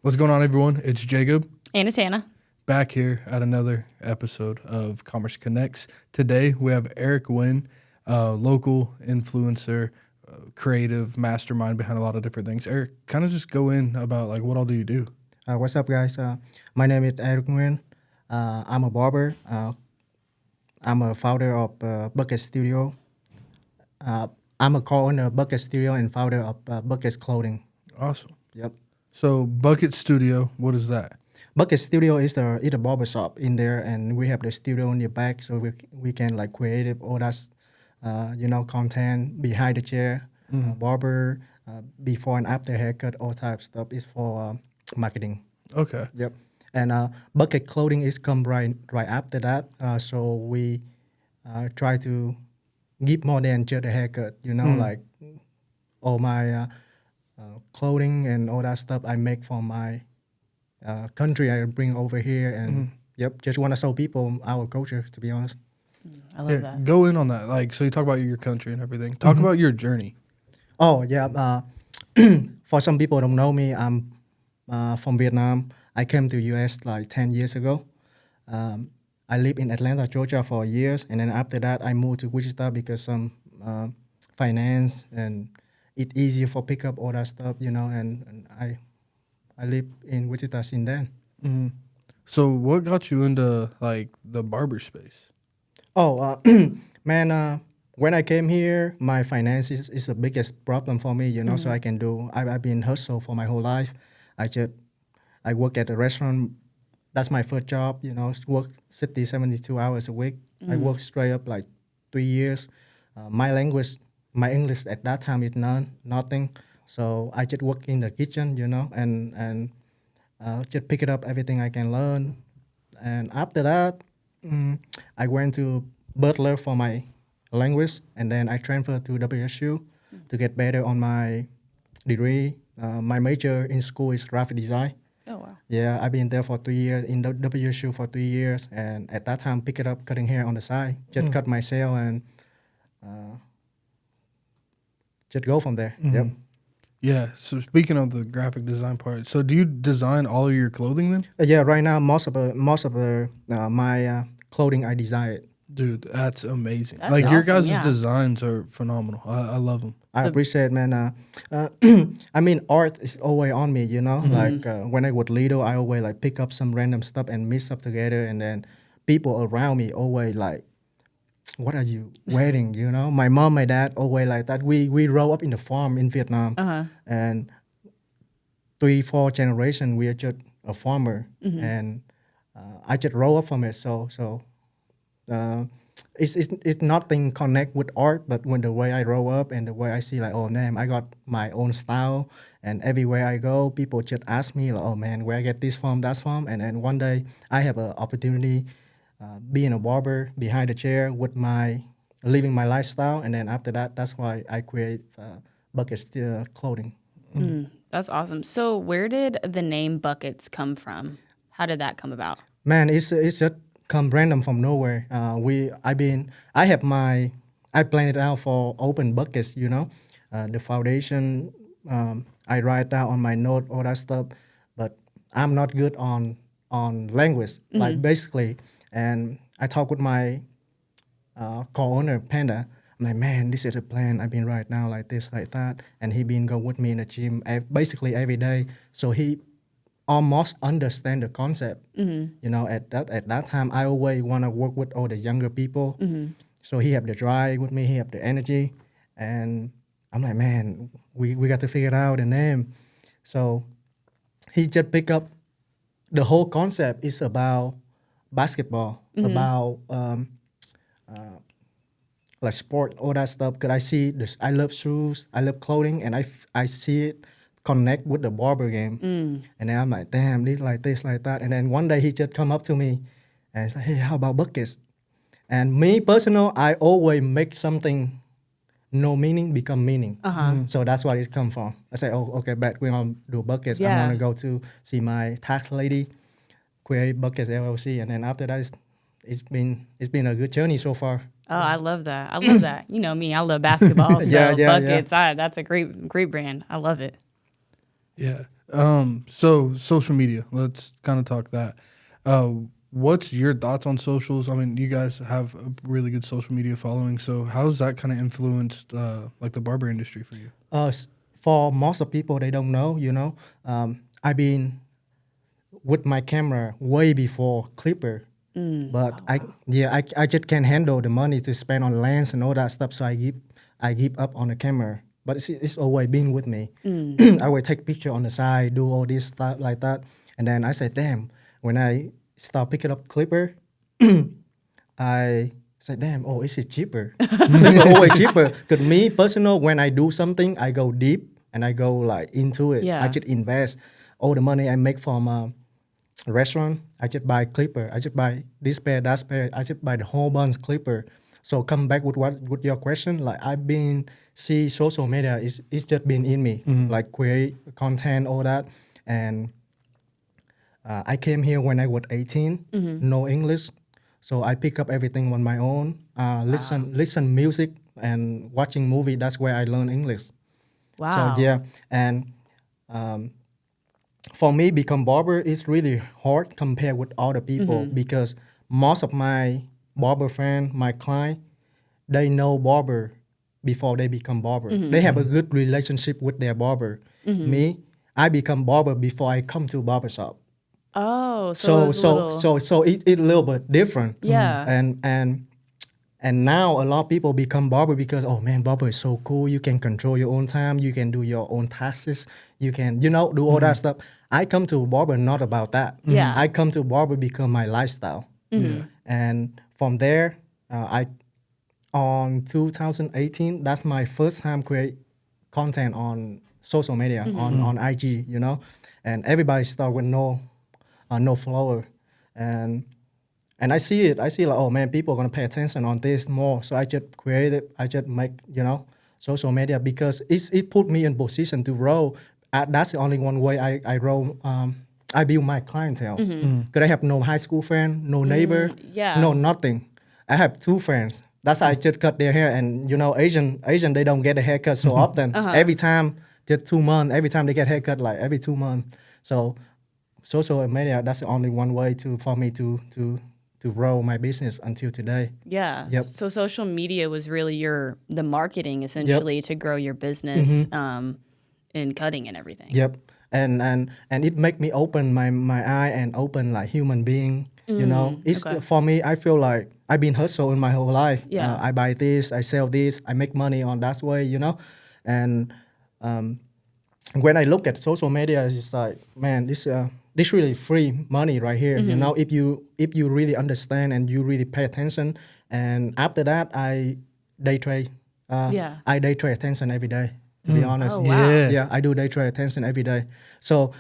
What's going on, everyone? It's Jacob. And it's Hannah. Back here at another episode of Commerce Connects. Today, we have Eric Nguyen, local influencer, creative mastermind behind a lot of different things. Eric, kind of just go in about like what all do you do? What's up, guys? My name is Eric Ngyuen. I'm a barber. I'm a founder of Bucket Studio. I'm a co-owner of Bucket Studio and founder of Bucket Clothing. Awesome. Yep. So Bucket Studio, what is that? Bucket Studio is a barber shop in there, and we have the studio in the back, so we can like creative all that, content behind the chair, barber, before and after haircut, all types of stuff is for marketing. Okay. Yep. And Bucket Clothing is come right after that. So we try to give more than just a haircut. Like all my clothing and all that stuff I make for my country. I bring over here and just want to show people our culture. To be honest. I love that. Go in on that. Like, so you talk about your country and everything. Talk about your journey. Oh yeah. For some people who don't know me, I'm from Vietnam. I came to US like 10 years ago. I lived in Atlanta, Georgia for years. And then after that, I moved to Wichita because some finance and it's easier for pick up all that stuff, and I live in Wichita since then. Mm-hmm. So what got you into like the barber space? Oh, man, when I came here, my finances is the biggest problem for me, so I've been hustle for my whole life. I work at a restaurant. That's my first job, work 60, 72 hours a week. I work straight up like 3 years. My English at that time is nothing. So I just work in the kitchen, and just pick it up everything I can learn. And after that, I went to Butler for my language, and then I transferred to WSU to get better on my degree. My major in school is graphic design. Oh, wow. Yeah, I've been there for 3 years, in WSU for 3 years, and at that time, pick it up cutting hair on the side. Just cut myself and just go from there. Yep. Yeah. So speaking of the graphic design part, so do you design all of your clothing then? Yeah, right now, most of my clothing I design. Dude, that's amazing. That's like your awesome, guys' designs are phenomenal. I love them. I appreciate, man. I mean, art is always on me, Like when I was little, I always like pick up some random stuff and mix up together, and then people around me always like, "What are you wearing?" My mom, my dad always like that. We grew up in the farm in Vietnam, and 3-4 generation we are just a farmer, and I just grow up from it. So. It's nothing connect with art, but when the way I grow up and the way I see like, oh man, I got my own style, and everywhere I go, people just ask me like, oh man, where I get this from, that's from, and then one day I have an opportunity, being a barber behind the chair with living my lifestyle, and then after that, that's why I create Bucket Clothing. That's awesome. So where did the name Buckets come from? How did that come about? Man, it's just come random from nowhere. I planned it out for open buckets, the foundation. I write down on my note all that stuff, but I'm not good on language, like basically. And I talk with my co-owner Panda. I'm like, man, this is a plan. I've been right now like this, like that, and he been go with me in the gym basically every day. So he almost understand the concept. At that time, I always want to work with all the younger people. So he have the drive with me, he have the energy, and I'm like, man, we got to figure out a name. So he just pick up the whole concept is about basketball, about like sport, all that stuff. Cause I see this, I love shoes, I love clothing, and I see it connect with the barber game. And then I'm like, damn, this, like that. And then one day he just come up to me and he's like, hey, how about buckets? And me personal, I always make something no meaning become meaning. So that's where it come from. I say, oh, okay, but we're gonna do buckets. Yeah. I'm gonna go to see my tax lady, create Buckets LLC, and then after that, it's been a good journey so far. Oh, I love that. I love that. You know me, I love basketball. So Yeah. Buckets, that's a great brand. I love it. Yeah. So social media. Let's kind of talk that. What's your thoughts on socials? I mean, you guys have a really good social media following. So how's that kind of influenced like the barber industry for you? For most of people, they don't know, you know. I've been with my camera way before Clipper. But I just can't handle the money to spend on lens and all that stuff. So I give up on the camera. But it's always been with me. I will take picture on the side, do all this stuff like that, and then I said, damn. When I start picking up Clipper, I said, damn, oh, is it cheaper? Clipper always cheaper. Because me personal, when I do something, I go deep and I go like into it. Yeah. I just invest all the money I make from restaurant. I just buy clipper. I just buy this pair, that pair. I just buy the whole bunch clipper. So come back with your question. Like I've been see social media it's just been in me. Like create content, all that, and I came here when I was 18. No English, so I pick up everything on my own. Listen music and watching movie. That's where I learn English. Wow. So yeah, and for me, become barber is really hard compared with other people because most of my barber friend, my client, they know barber before they become barber. They have a good relationship with their barber. Me, I become barber before I come to barber shop. Oh, so it So was a so little, so it a little bit different. Yeah. And now a lot of people become barber because oh man, barber is so cool. You can control your own time. You can do your own tasks. You can do all that stuff. I come to barber not about that. Yeah. I come to barber because my lifestyle. Yeah. And from there, I on 2018, that's my first time create content on social media on IG. And everybody start with no follower, and I see it. I see like, oh man, people are gonna pay attention on this more. So I just create it. I just make social media because it put me in position to grow. That's the only one way I grow. I build my clientele. Because I have no high school friend, no neighbor, yeah. no nothing. I have 2 friends. That's how I just cut their hair. And Asian they don't get a haircut so often. Every time, just 2 months. Every time they get haircut, like every 2 months. So social media, that's the only one way for me to grow my business until today. Yeah. Yep. So social media was really the marketing essentially to grow your business in cutting and everything. Yep. And it make me open my eye and open like human being. It's okay. for me. I feel like I've been hustle in my whole life. Yeah. I buy this, I sell this, I make money on that way. And when I look at social media, it's like, man, this really free money right here. If you really understand and you really pay attention. And after that, I day trade. I day trade attention every day. To be honest, Oh, wow. yeah, I do day trade attention every day. So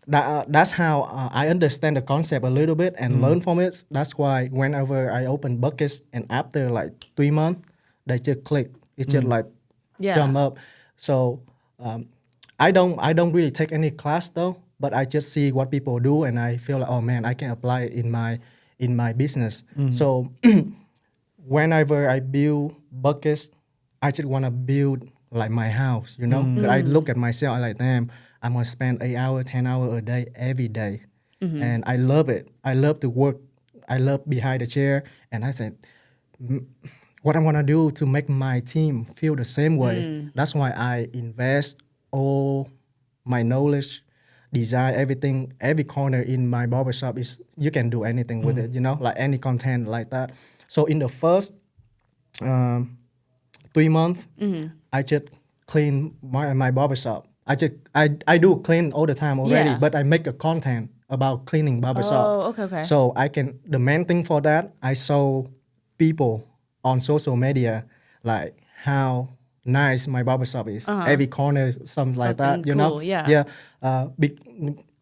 that's how I understand the concept a little bit and learn from it. That's why whenever I open buckets and after like 3 months, they just click. It just like jump up. So I don't really take any class though, but I just see what people do and I feel like, oh man, I can apply it in my business. So whenever I build buckets, I just want to build like my house, 'Cause I look at myself, I like, damn, I'm gonna spend 8 hours, 10 hours a day every day. And I love it. I love to work. I love behind the chair. And I said, what I'm gonna do to make my team feel the same way. That's why I invest all my knowledge, design everything, every corner in my barbershop is you can do anything with it, like any content like that. So in the first 3 months, I just clean my barbershop. I do clean all the time already, Yeah. but I make a content about cleaning barbershop. Oh, okay. So the main thing for that, I show people on social media like how nice my barbershop is. Every corner, something like that, Something cool, yeah. Yeah.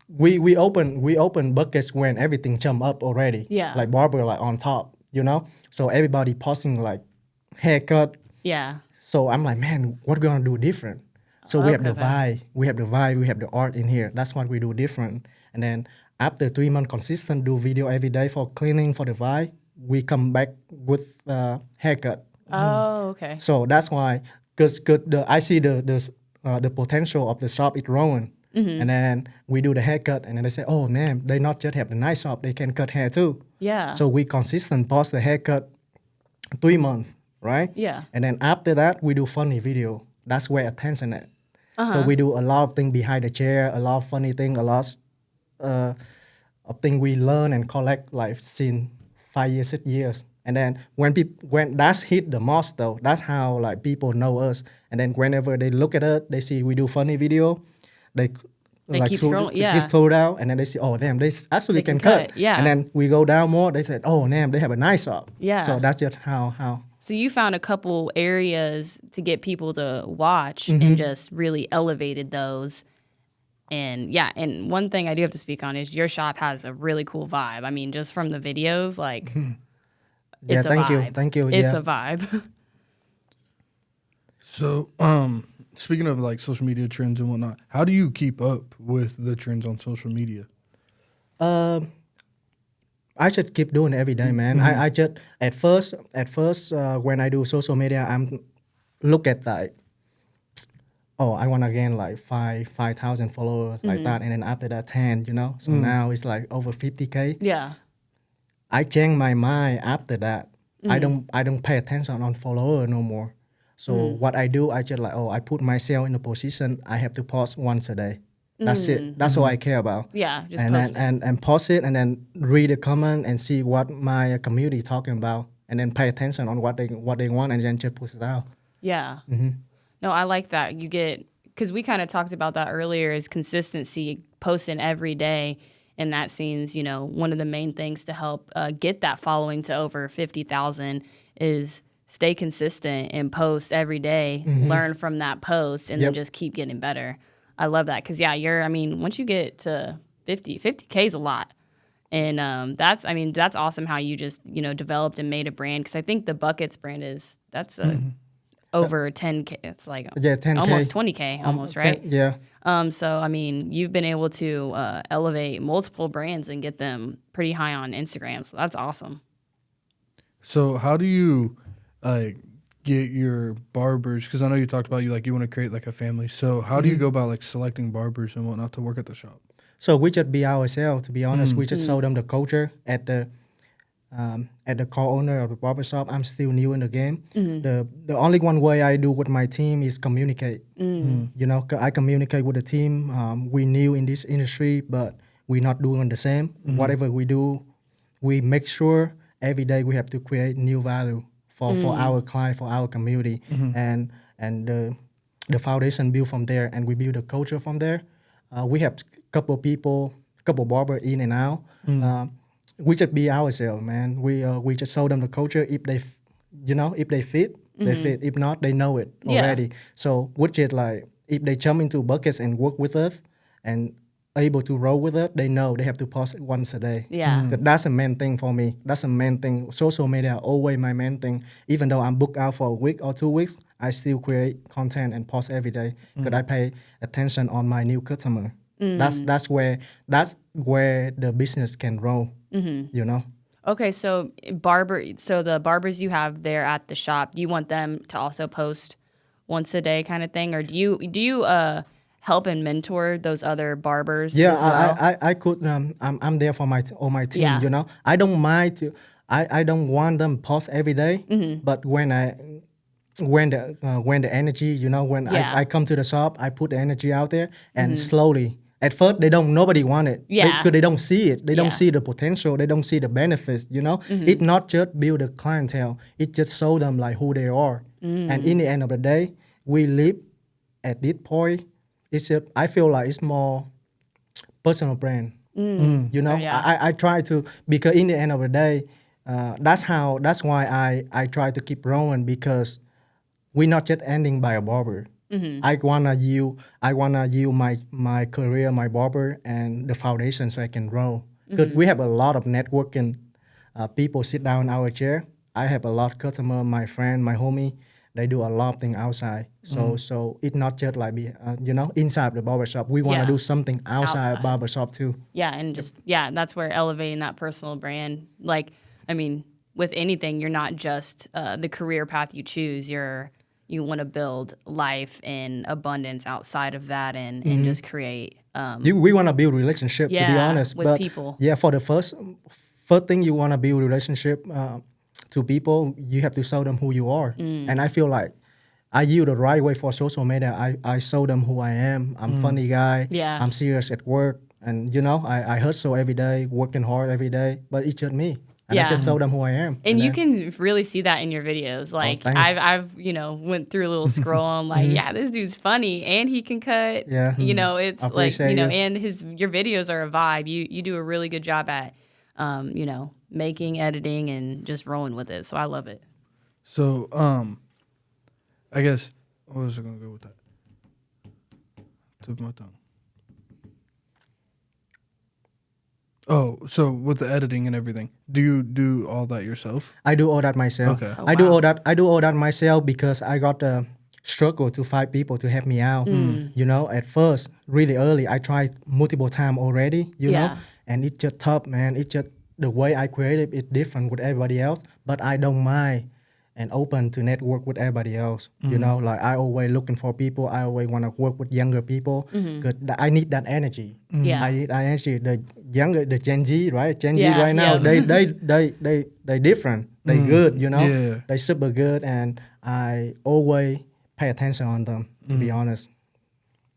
We open buckets when everything jump up already. Yeah. Like barber like on top, So everybody posting like haircut. Yeah. So I'm like, man, what we gonna do different? So we have the Okay. vibe, we have the art in here. That's what we do different. And then after 3 months consistent, do video every day for cleaning for the vibe, we come back with haircut. Oh, okay. So that's why, because I see the potential of the shop is growing. And then we do the haircut, and then they say, oh man, they not just have the nice shop, they can cut hair too. Yeah. So we consistent post the haircut 3 months, right? Yeah. And then after that, we do funny video. That's where attention at. So we do a lot of things behind the chair, a lot of funny thing, a lot of things we learn and collect like since 5 years, 6 years. And then when that's hit the most though, that's how like people know us. And then whenever they look at us, they see we do funny video, they like keep scrolling, keep scroll down, and then they see, oh damn, they actually can cut. Yeah. And then we go down more, they said, oh damn, they have a nice shop. Yeah. So that's just how. So you found a couple areas to get people to watch and just really elevated those. And yeah, and one thing I do have to speak on is your shop has a really cool vibe. I mean, just from the videos, like it's a vibe. Thank you. It's a vibe. So, speaking of like social media trends and whatnot, how do you keep up with the trends on social media? I just keep doing it every day, man. I just at first when I do social media, I'm look at like, oh, I want to gain like 5,000 followers like that, and then after that 10, you know. So now it's like over 50K. Yeah. I change my mind after that. I don't pay attention on follower no more. So what I do, I just like, oh, I put myself in a position I have to post once a day. That's it. That's all I care about. Yeah, just and post then, and post it, and then read the comment and see what my community talking about, and then pay attention on what they want, and then just push it out. Yeah. No, I like that. You get, because we kind of talked about that earlier, is consistency, posting every day. And that seems, you know, one of the main things to help get that following to over 50,000 is stay consistent and post every day, learn from that post, and then just keep getting better. I love that. Because, yeah, once you get to 50K is a lot. And that's awesome how you just, you know, developed and made a brand. Because I think the Buckets brand that's over 10K. It's like 10K. almost 20K, almost, right? Yeah. So, I mean, you've been able to elevate multiple brands and get them pretty high on Instagram. So that's awesome. So how do you get your barbers? Because I know you talked about you want to create like a family. So how do you go about like selecting barbers and whatnot to work at the shop? So we just be ourselves, to be honest. We just show them the culture at the co-owner of the barbershop. I'm still new in the game. The only one way I do with my team is communicate. You know, I communicate with the team. We new in this industry, but we're not doing the same. Whatever we do, we make sure every day we have to create new value for our client, for our community, and the foundation built from there, and we build a culture from there. We have couple barber in and out. We just be ourselves, man. We just show them the culture. If they, if they fit, they fit. If not, they know it already. Yeah. So which is like, if they jump into buckets and work with us and able to roll with it, they know they have to post once a day. Yeah. That's the main thing for me. That's the main thing. Social media always my main thing. Even though I'm booked out for a week or 2 weeks, I still create content and post every day because I pay attention on my new customer. That's where the business can grow. You know. Okay, so the barbers you have there at the shop, you want them to also post once a day kind of thing, or do you help and mentor those other barbers? Yeah, as well? I could. I'm there for my team. Yeah. You know, I don't mind to. I don't want them post every day, but when the energy, you know, when I come to the shop, I put the energy out there, and slowly. At first, nobody want it. Yeah. Because they don't see it. They Yeah. don't see the potential. They don't see the benefits, you know. It not just build a clientele. It just show them like who they are. And in the end of the day, we live at this point. I feel like it's more personal brand. You know, Yeah. I try to, because in the end of the day, that's why I try to keep growing, because we're not just ending by a barber. I wanna use my career, my barber, and the foundation so I can grow. Because we have a lot of networking. People sit down in our chair. I have a lot of customer, my friend, my homie. They do a lot of things outside. So it's not just like inside the barbershop. We wanna Yeah. do something outside Outside. barbershop too. Yeah, and that's where elevating that personal brand. Like, I mean, with anything, you're not just the career path you choose. You want to build life in abundance outside of that, and just create we want to build relationship, to be Yeah, honest. with But people. yeah, for the first thing you want to build relationship to people, you have to show them who you are. And I feel like I use the right way for social media. I show them who I am. I'm funny guy. Yeah. I'm serious at work, and I hustle every day, working hard every day. But it's just me, and I Yeah. just show them who I am. And you then- can really see that in your videos. Like thanks. I've went through a little scroll. I'm like, yeah, this dude's funny and he can cut. Yeah. It's like Appreciate you. and your videos are a vibe. You do a really good job at making, editing, and just rolling with it. So I love it. So, I guess what was I gonna go with that? Tip of my tongue. Oh, so with the editing and everything, do you do all that yourself? I do all that myself. Okay. Oh, I do wow. all that myself because I got the struggle to find people to help me out. At first, really early, I tried multiple times already. Yeah. And it's just tough, man. It's just the way I create it different with everybody else, but I don't mind and open to network with everybody else. Like I always looking for people. I always want to work with younger people because I need that energy. Yeah. I need that energy. The Gen Z, right? Gen Yeah, Z right now, yeah. they different. They good, Yeah. They super good, and I always pay attention on them. To be honest.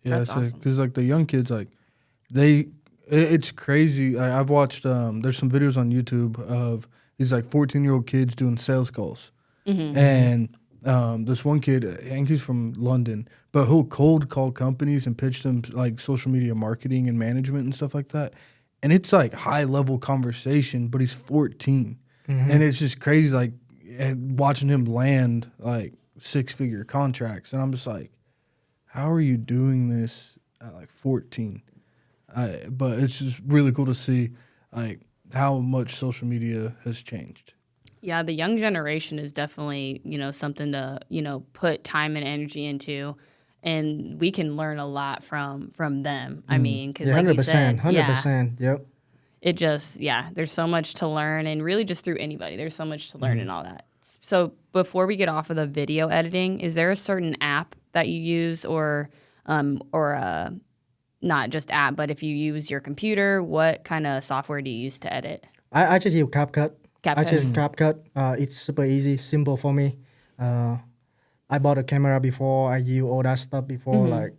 Yeah, That's awesome. because like the young kids, like it's crazy. I've watched. There's some videos on YouTube of these like 14-year-old kids doing sales calls, and this one kid, I think he's from London, but he'll cold call companies and pitch them like social media marketing and management and stuff like that, and it's like high level conversation, but he's 14, and it's just crazy. Like watching him land like 6-figure contracts, and I'm just like, how are you doing this at like 14? But it's just really cool to see like how much social media has changed. Yeah, the young generation is definitely, something to, put time and energy into. And we can learn a lot from them. I mean, because Yeah, like you said, 100%. Yep. it just, there's so much to learn. And really just through anybody, there's so much to learn and all that. So before we get off of the video editing, is there a certain app that you use or not just app, but if you use your computer, what kind of software do you use to edit? I just use CapCut. I CapCut. just CapCut. It's super easy, simple for me. I bought a camera before. I use all that stuff before. Like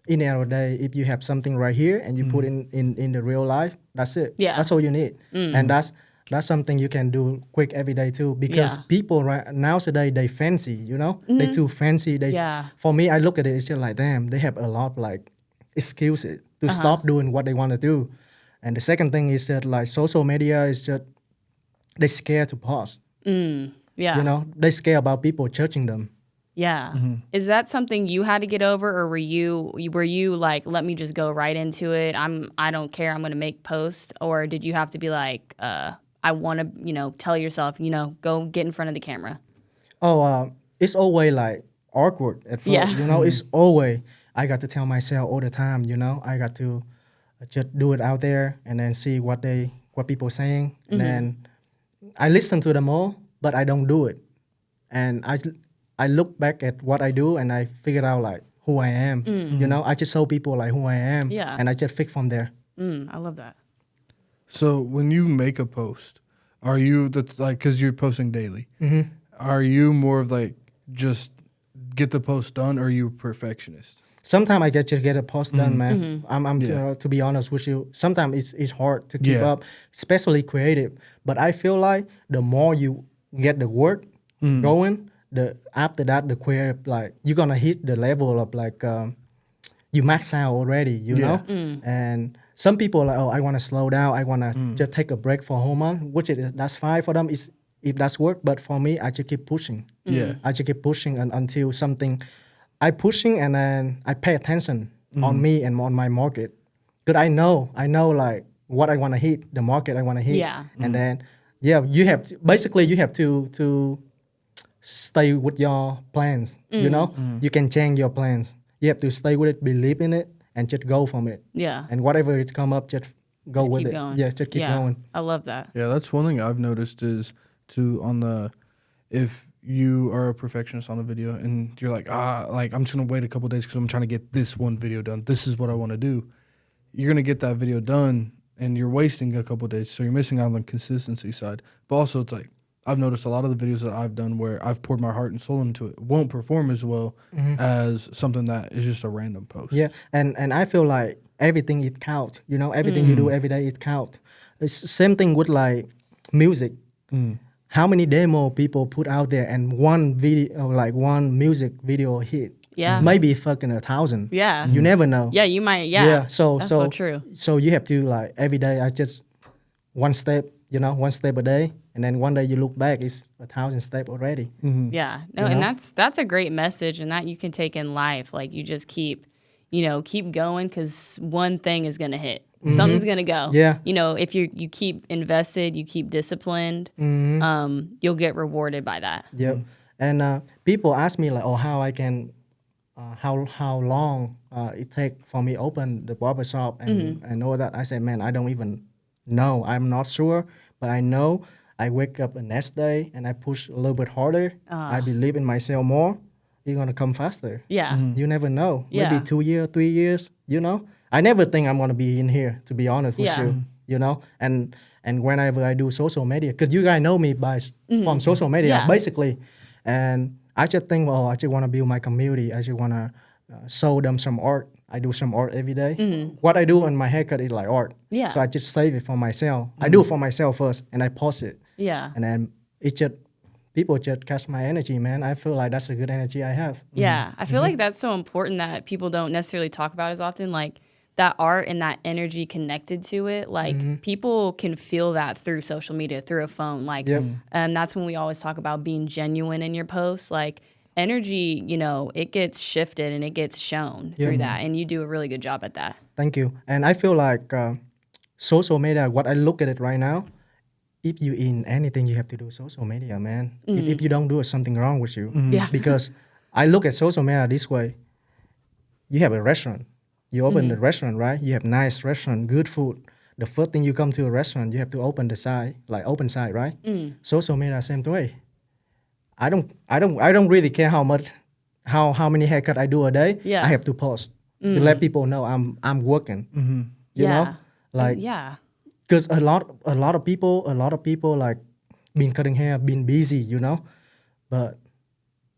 in the end of the day, if you have something right here and you put in the real life, that's it. Yeah. That's all you need. And that's something you can do quick every day too. Because people nowadays they fancy, they too fancy. For me, I look at it, it's just like damn, they have a lot like excuses to stop doing what they want to do. And the second thing is that like social media is just they scared to post. Yeah. They scared about people judging them. Yeah. Is that something you had to get over, or were you like, let me just go right into it? I don't care. I'm going to make posts, or did you have to be like, I want to, tell yourself, go get in front of the camera? It's always like awkward at first. Yeah. It's always I got to tell myself all the time. I got to just do it out there and then see what people saying, and then I listen to them all, but I don't do it. And I look back at what I do and I figure out like who I am. I just show people like who I am. Yeah. And I just fix from there. I love that. So when you make a post, are you that's like because you're posting daily? Are you more of like just get the post done, or are you a perfectionist? Sometimes I get a post done, man. I'm to be honest with you. Sometimes it's hard to keep up, especially creative. But I feel like the more you get the work going, after that the creative, like you're gonna hit the level of like you max out already, know. And some people are like, oh, I want to slow down. I want to just take a break for a whole month, which that's fine for them. If that's work, but for me, I just keep pushing. I just keep pushing until something. I pushing and then I pay attention on me and on my market. Because I know like what I want to hit, the market I want to hit. Yeah. And then, you have to stay with your plans, You can change your plans. You have to stay with it, believe in it, and just go from it. Yeah. And whatever it's come up, just go Just with keep it. going. Yeah, just keep going. I love that. Yeah, that's one thing I've noticed is if you are a perfectionist on a video and you're like, like I'm just gonna wait a couple days because I'm trying to get this one video done. This is what I want to do. you're gonna get that video done, and you're wasting a couple days, so you're missing out on the consistency side. But also, it's like I've noticed a lot of the videos that I've done where I've poured my heart and soul into it won't perform as well as something that is just a random post. Yeah, and I feel like everything it counts. You know, everything you do every day it counts. It's same thing with like music. How many demo people put out there and one video, like one music video hit? Yeah. Maybe fucking 1,000. Yeah. You never know. Yeah, you might. Yeah. So that's so so true. So you have to like every day. I just one step. You know, one step a day, and then one day you look back, it's 1,000 steps already. Yeah. No, and that's a great message, and that you can take in life. Like you just keep going, because one thing is gonna hit. Something's gonna go. Yeah. You know, if you keep invested, you keep disciplined, you'll get rewarded by that. Yep. And people ask me like, oh, how I can, how long it take for me open the barbershop and all that. I say, man, I don't even know. I'm not sure, but I know I wake up the next day and I push a little bit harder. I believe in myself more. You're gonna come faster. Yeah. You never know. Yeah. Maybe 2 years, 3 years. You know, I never think I'm gonna be in here. To be honest with Yeah. you, you know, and whenever I do social media, because you guys know me from social media, Yeah. basically, and I just think, well, I just want to build my community. I just want to show them some art. I do some art every day. What I do on my haircut is like art. Yeah. So I just save it for myself. I do it for myself first, and I post it. Yeah. And then it just people just catch my energy, man. I feel like that's a good energy I have. Yeah, I feel like that's so important that people don't necessarily talk about as often. Like that art and that energy connected to it. Like people can feel that through social media, through a phone. Like, and that's when we always talk about being genuine in your posts. Like energy, it gets shifted and it gets shown through that, and you do a really good job at that. Thank you. And I feel like social media, what I look at it right now, if you in anything, you have to do social media, man. If you don't do it, something wrong with you. Yeah. Because I look at social media this way. You have a restaurant. You open the restaurant, right? You have nice restaurant, good food. The first thing you come to a restaurant, you have to open the side, like open side, right? Social media, same way. I don't really care how many haircut I do a day. Yeah. I have to post to let people know I'm working. You know, like yeah. because a lot of people like been cutting hair, been busy, but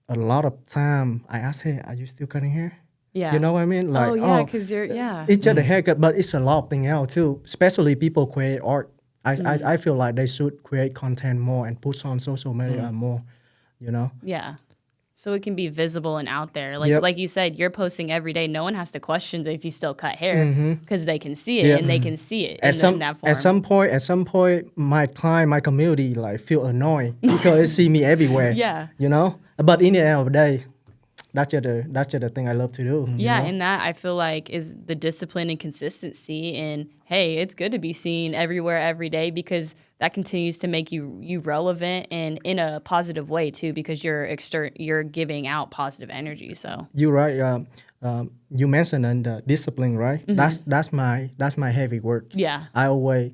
a lot of time I ask, hey, are you still cutting hair? Yeah. You know what I mean? Like, because you're, it's just a haircut, but it's a lot of thing else too. Especially people create art. I feel like they should create content more and push on social media more. Yeah. So it can be visible and out there. Like you said, you're posting every day. No one has to question if you still cut hair because they can see it and they can see it in that form. At some point, my client, my community, like feel annoyed because they see me everywhere. Yeah. But in the end of the day, that's just the thing I love to do. Yeah, and that I feel like is the discipline and consistency. And hey, it's good to be seen everywhere every day because that continues to make you relevant and in a positive way too, because you're giving out positive energy. So you're right. You mentioned discipline, right? That's my heavy work. Yeah. I always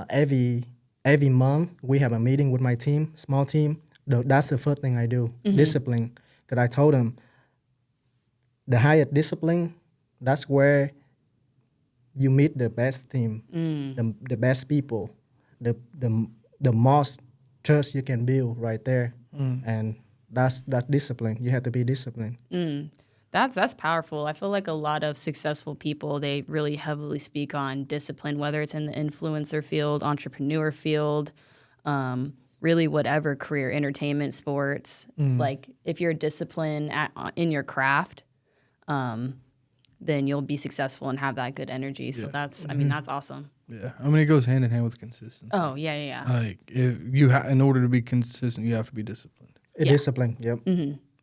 every month we have a meeting with my team, small team. That's the first thing I do, discipline. Because I told them the highest discipline, that's where you meet the best team, the best people, the most trust you can build right there. And that's discipline. You have to be disciplined. That's powerful. I feel like a lot of successful people, they really heavily speak on discipline, whether it's in the influencer field, entrepreneur field, really whatever career, entertainment, sports. Like if you're disciplined in your craft, then you'll be successful and have that good energy. So that's awesome. Yeah, I mean it goes hand in hand with consistency. Oh yeah. Like if you in order to be consistent, you have to be disciplined. Discipline, yep.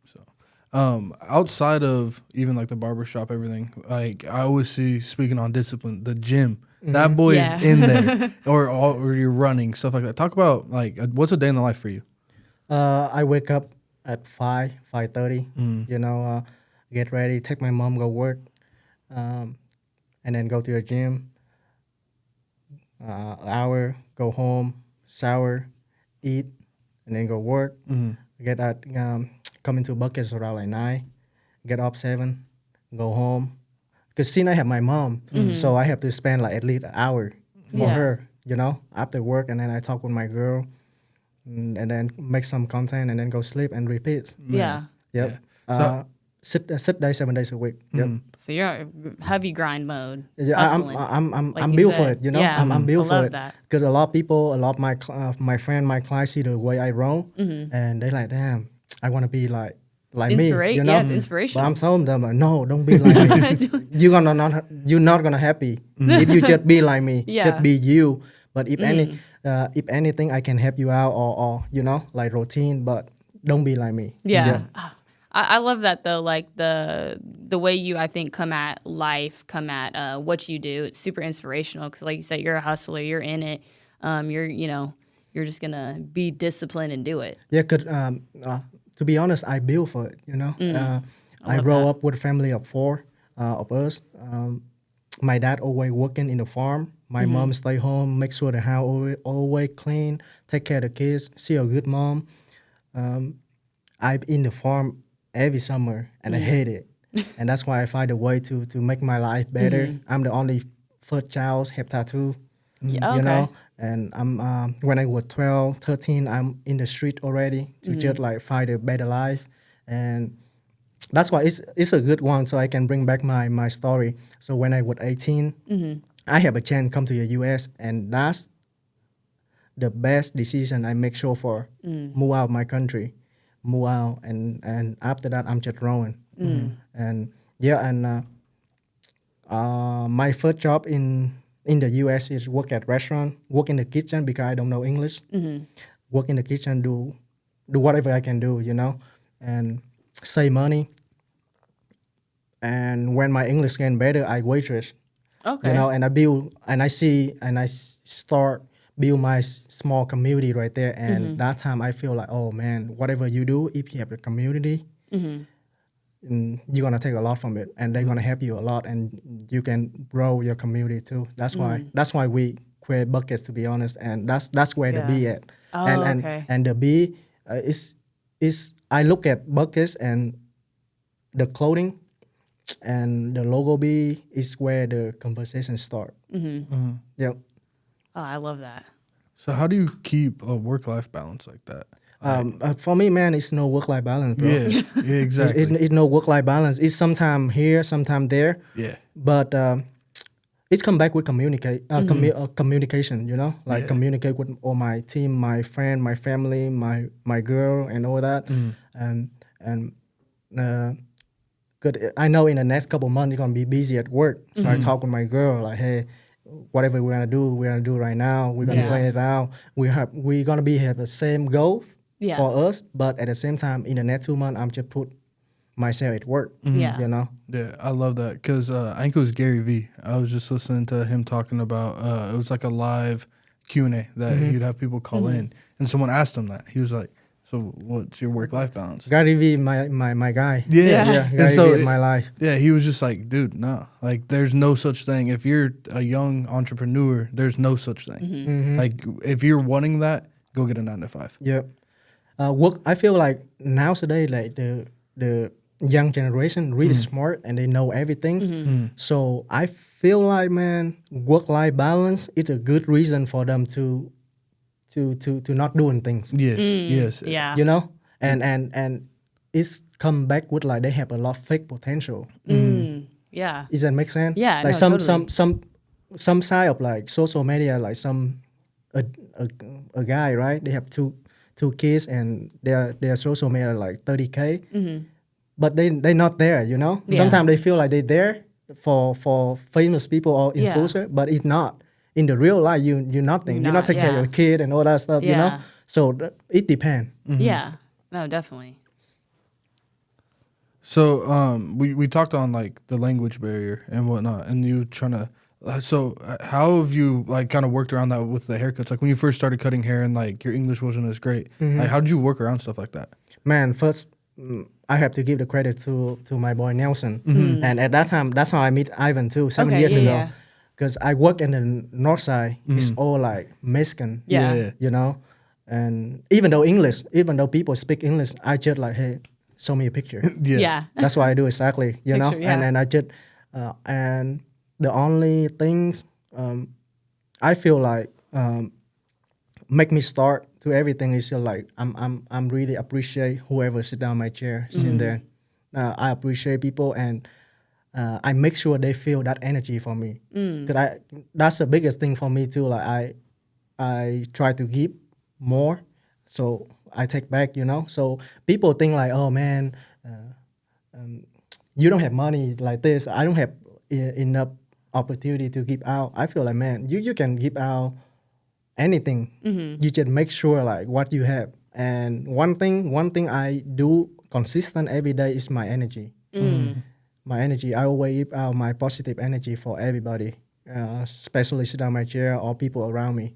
So, outside of even like the barbershop, everything, like I always see, speaking on discipline, the gym. That boy is in there, or you're running, stuff like that. Talk about like what's a day in the life for you? I wake up at 5:30. Get ready, take my mom go work, and then go to the gym. Hour, go home, shower, eat, and then go work. Get at come into buckets around like 9. Get up 7, go home, because since I have my mom, so I have to spend like at least an hour for Yeah. her, you know, after work, and then I talk with my girl, and then make some content, and then go sleep and repeat. Yeah. Yep. Yeah. Sit day 7 days a week. Yep. So you're heavy grind mode. Yeah, Hustling. I'm like I'm you built for said. it. You know, Yeah. I'm built I for love it. that. Because a lot of people, a lot of my friend, my clients see the way I roll, Mm-hmm. and they like, damn, I want to be like me. You know, Yeah, it's But inspirational. I'm telling them like, no, don't be like me. You're not gonna happy if you just be like me. Yeah. Just be you. But if if anything, I can help you out, or you know, like routine. But don't be like me. Yeah. Ah, I love that though. Like the way you, I think, come at life, come at what you do. It's super inspirational because, like you said, you're a hustler. You're in it. You're just gonna be disciplined and do it. Yeah, to be honest, I built for it. You know, I love grew that. up with a family of four of us. My dad always working in the farm. My mom stay home, make sure the house always clean, take care of the kids. She a good mom. I'm in the farm every summer, and I hate it. And that's why I find a way to make my life better. I'm the only first child, have tattoo. Yeah, You okay. know, and I'm when I was 12, 13, I'm in the street already to just like find a better life, and that's why it's a good one. So I can bring back my story. So when I was 18, I have a chance to come to the U.S. and that's the best decision I make sure for move out of my country, move out, and after that I'm just growing, and yeah, and my first job in the U.S. is work at restaurant, work in the kitchen because I don't know English. Work in the kitchen, do whatever I can do, you know, and save money. And when my English getting better, I waitress, Okay. you know, and I start build my small community right there. And that time I feel like, oh man, whatever you do, if you have a community, you're gonna take a lot from it, and they're gonna help you a lot, and you can grow your community too. That's why we create buckets, to be honest, and that's where the Yeah. B at. Oh, and okay. and the B is I look at buckets and the clothing, and the logo B is where the conversation start. Yep. Oh, I love that. So how do you keep a work-life balance like that? For me, man, it's no work-life balance, bro. Yeah, yeah, exactly. It's no work-life balance. It's sometime here, sometime there. Yeah. But it's come back with communication, you know, like Yeah. communicate with all my team, my friend, my family, my girl, and all that. And good. I know in the next couple months you're gonna be busy at work, so I talk with my girl like, hey, whatever we're gonna do right now. We're gonna Yeah. plan it out. We're gonna have the same goal Yeah. for us, but at the same time, in the next 2 months, I'm just put myself at work. Yeah. You know. Yeah, I love that because I think it was Gary Vee. I was just listening to him talking about it was like a live Q&A that he'd have people call in, and someone asked him that. He was like, "So, what's your work-life balance?" Gary Vee, my guy. Yeah, Yeah. Gary so Vee is my life. yeah, he was just like, "Dude, no, like, there's no such thing. If you're a young entrepreneur, there's no such thing. Like, if you're wanting that, go get a 9 to 5." Yep. Work. I feel like nowadays, like the young generation really smart and they know everything. So I feel like, man, work-life balance is a good reason for them to not doing things. Yes, yes, Yeah. You know, and it's come back with like they have a lot of fake potential. Yeah. Does that make sense? Yeah, Like no, totally. some side of like social media, like a guy, right? They have two kids and their social media like 30K, but they're not there. You know, Yeah. sometimes they feel like they're there for famous people or Yeah. influencer, but it's not. In the real life, you're nothing. You're not Not, taking care of yeah. your kid and all that stuff. You know, Yeah. so it depends. Yeah. No, definitely. So we talked on like the language barrier and whatnot, and you trying to. How have you like kind of worked around that with the haircuts? Like when you first started cutting hair and like your English wasn't as great, like how did you work around stuff like that? Man, first I have to give the credit to my boy Nelson, and at that time that's how I meet Ivan too, 7 Okay, years yeah, ago. yeah. Because I work in the north side, it's all like Mexican, Yeah. you know, and even though people speak English, I just like, hey, show me a picture. Yeah. Yeah. That's what I do exactly, you know, Picture, yeah. and then I just And the only things I feel like make me start to everything is still like I'm really appreciate whoever sit down my chair sitting there. I appreciate people, and I make sure they feel that energy for me. Cause that's the biggest thing for me too. Like I try to give more, so I take back. So people think like, oh man, you don't have money like this. I don't have enough opportunity to give out. I feel like, man, you can give out anything. You just make sure like what you have. And one thing I do consistent every day is my energy. My energy. I always give out my positive energy for everybody, especially sit down my chair or people around me.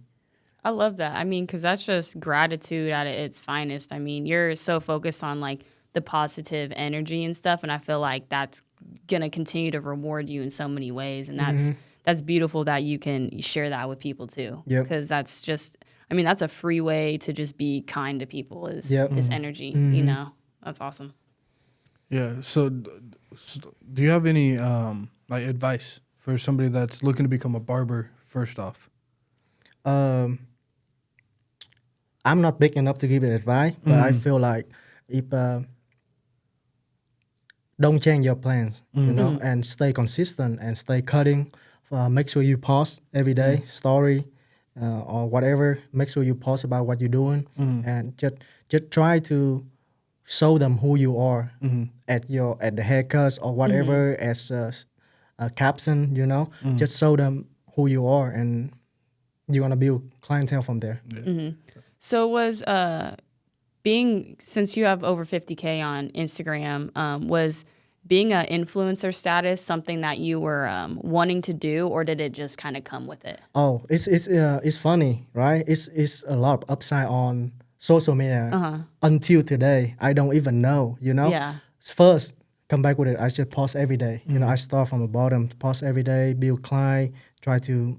I love that. I mean, because that's just gratitude at its finest. I mean, you're so focused on like the positive energy and stuff, and I feel like that's gonna continue to reward you in so many ways, and that's beautiful that you can share that with people too. Yep. Because that's just, I mean, that's a free way to just be kind to people. Is energy. You know, that's awesome. Yeah. So, do you have any like advice for somebody that's looking to become a barber? First off, I'm not big enough to give it advice, but I feel like if don't change your plans, and stay consistent and stay cutting. Make sure you post every day story or whatever. Make sure you post about what you're doing, and just try to show them who you are at the haircuts or whatever as a caption. Just show them who you are, and you're gonna build clientele from there. So was since you have over 50K on Instagram, was being an influencer status something that you were wanting to do, or did it just kind of come with it? Oh, it's funny, right? It's a lot of upside on social media until today. I don't even know, Yeah. First, come back with it. I just post every day. I start from the bottom, post every day, build client, try to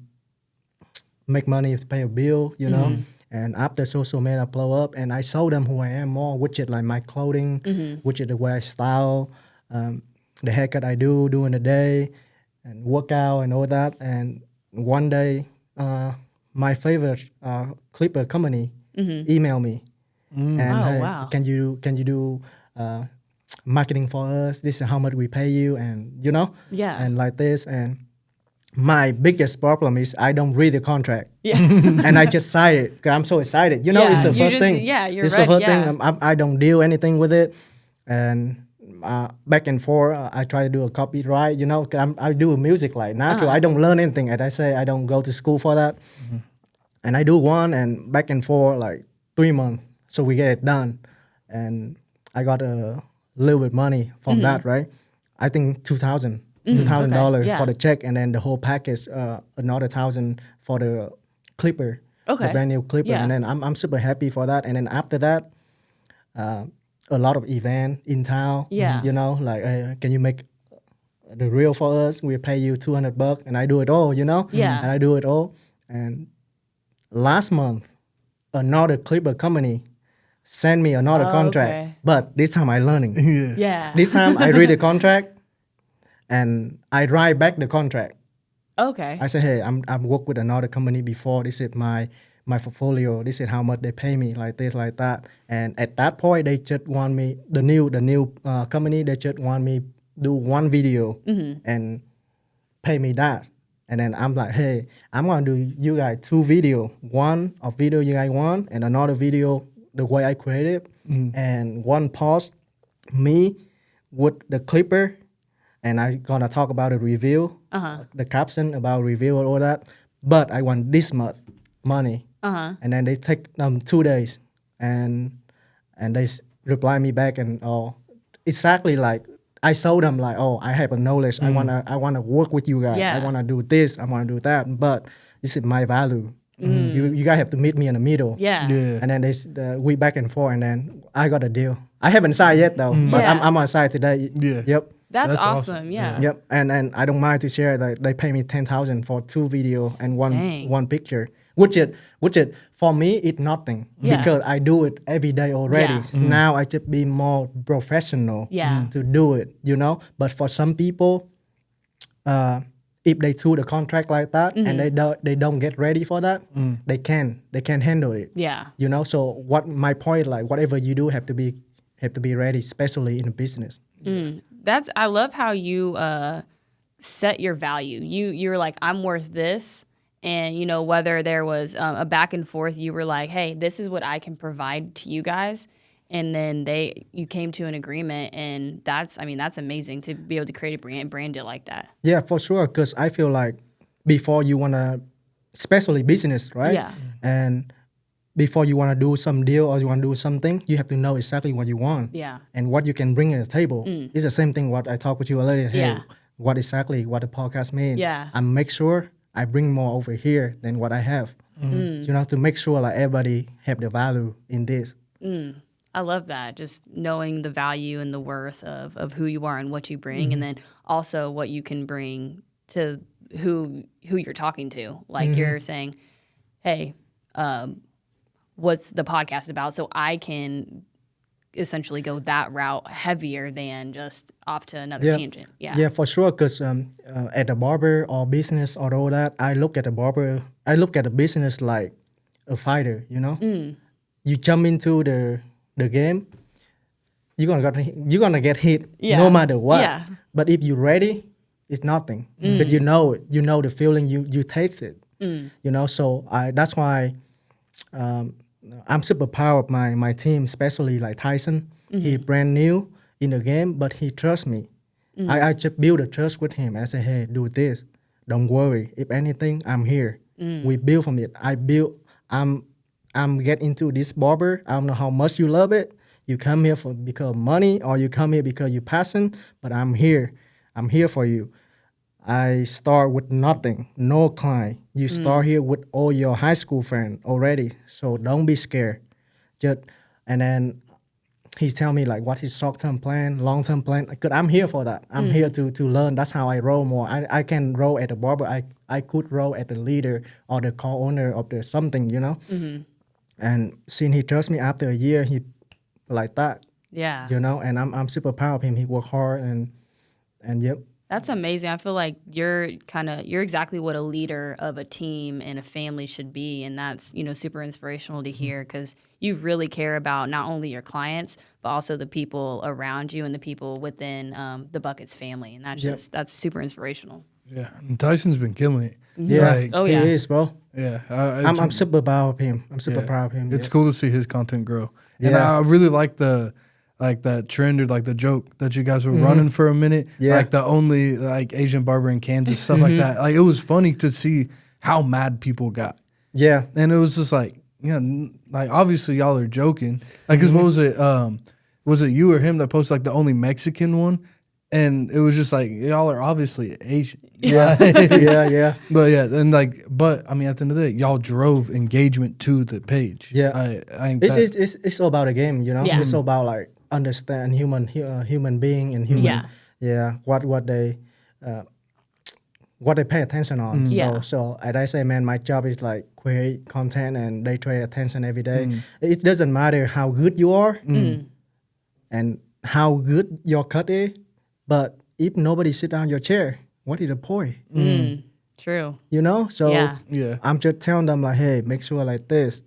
make money to pay a bill, And after social media blow up, and I show them who I am more, which is like my clothing, which is the way I style, the haircut I do during the day, and workout and all that. And one day, my favorite clipper company email me, and hey, wow. can you do marketing for us? This is how much we pay you, and Yeah. and like this. And my biggest problem is I don't read the contract. Yeah. And I just sign it because I'm so excited. It's the first thing. Yeah, you're it's right. the first Yeah. thing. I don't deal anything with it. And back and forth, I try to do a copyright, 'cause I do music like natural. I don't learn anything. As I say, I don't go to school for that. And I do one and back and forth like 3 months. So we get it done. And I got a little bit money from that, right? I think $2,000 $2,000 yeah. for the check, and then the whole package another $1,000 for the clipper, Okay. the brand new clipper. Yeah. And then I'm super happy for that. And then after that, a lot of event in town. Yeah. Like can you make the reel for us? We'll pay you $200, and I do it all. Yeah. And I do it all. And last month, another clipper company sent me another contract, okay. but this time I learning. Yeah. This time I read the contract, and I write back the contract. Okay. I say, hey, I'm worked with another company before. This is my portfolio. This is how much they pay me, like this, like that. And at that point, they just want me the new company. They just want me do one video and pay me that. And then I'm like, hey, I'm gonna do you guys 2 video. One of video you guys want, and another video the way I created, and one post me with the clipper. And I gonna talk about a review, the caption about review and all that. But I want this much money. And then they take 2 days, and they reply me back, and exactly like I showed them like, I have a knowledge. I wanna work with you guys. Yeah. I wanna do this. I wanna do that. But this is my value. You guys have to meet me in the middle. Yeah. And then we back and forth, and then I got a deal. I haven't signed yet though, but Yeah. I'm on site today. Yeah. Yep. That's That's awesome. awesome. Yeah. Yep, and I don't mind to share that they pay me $10,000 for 2 video and Dang. one picture, which is for me it's nothing Yeah. because I do it every day already. Yeah. Now I just be more professional Yeah. to do it, But for some people, if they do the contract like that and they don't get ready for that, they can handle it. Yeah. You know, so what my point, like whatever you do have to be ready, especially in a business. I love how you set your value. You're like, I'm worth this. And, you know, whether there was a back and forth, you were like, hey, this is what I can provide to you guys. And then you came to an agreement, and that's amazing to be able to create a brand it like that. Yeah, for sure. Because I feel like before you wanna, especially business, right? Yeah. And before you wanna do some deal or you wanna do something, you have to know exactly what you want. Yeah. And what you can bring to the table. It's the same thing what I talked with you earlier. Hey, Yeah. what the podcast mean? Yeah. I make sure I bring more over here than what I have. You know, to make sure like everybody have the value in this. I love that. Just knowing the value and the worth of who you are and what you bring, and then also what you can bring to who you're talking to. Like you're saying, hey, what's the podcast about? So I can essentially go that route heavier than just off to another tangent. Yeah. Yeah, for sure. Because at the barber or business or all that, I look at the business like a fighter. You know, you jump into the game, you're gonna get hit no matter what. Yeah. But if you're ready, it's nothing. But you know it. You know the feeling. You taste it. You know. So that's why I'm super proud of my team, especially like Tyson. He brand new in the game, but he trusts me. I just build a trust with him. I say, hey, do this. Don't worry. If anything, I'm here. We build from it. I'm get into this barber. I don't know how much you love it. You come here because of money, or you come here because you're passionate. But I'm here. I'm here for you. I start with nothing, no client. You start here with all your high school friends already. So don't be scared. And then he's telling me like what his short-term plan, long-term plan. Cause I'm here for that. I'm here to learn. That's how I roll more. I can roll at the barber. I could roll at the leader or the co-owner of the something, you know. And since he trusts me after a year, he like that. Yeah. You know, and I'm super proud of him. He worked hard and yep. That's amazing. I feel like you're exactly what a leader of a team and a family should be, and that's, you know, super inspirational to hear, because you really care about not only your clients but also the people around you and the people within the Buckets family, and that's super inspirational. Yeah, and Tyson's been killing it. Yeah. Like, Oh yeah. He is, bro. yeah. I'm super proud of him. Proud of him. It's cool to see his content grow, and I really like that trend or like the joke that you guys were running for a minute. Yeah. Like the only like Asian barber in Kansas, stuff like that. Like it was funny to see how mad people got. Yeah. And it was just like, like obviously y'all are joking. Like, cause what was it? Was it you or him that posted like the only Mexican one? And it was just like, y'all are obviously Asian. Yeah. yeah. But yeah, and like, but I mean, at the end of the day, y'all drove engagement to the page. Yeah. I think It's all about a game, you know. Yeah. It's all about like understand human being and human. Yeah. What they pay attention on. Yeah. So as I say, man, my job is like create content and they pay attention every day. It doesn't matter how good you are and how good your cut is, but if nobody sit down your chair, what is the point? True. You know? So Yeah. I'm just telling them like, hey, make sure like this.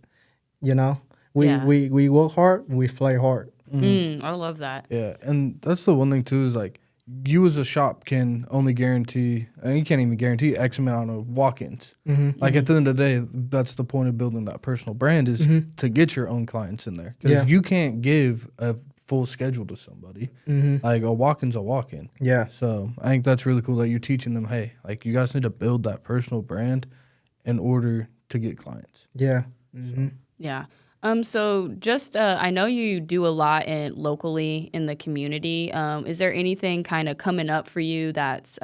You know? We work hard and we play hard. I love that. Yeah, and that's the one thing too is like you as a shop can only guarantee, and you can't even guarantee X amount of walk-ins. Like at the end of the day, that's the point of building that personal brand is to get your own clients in there, because you can't give a full schedule to somebody. Like a walk-in's a walk-in. Yeah. So I think that's really cool that you're teaching them, hey, like you guys need to build that personal brand in order to get clients. Yeah. Yeah. So just, I know you do a lot locally in the community. Is there anything kind of coming up for you that's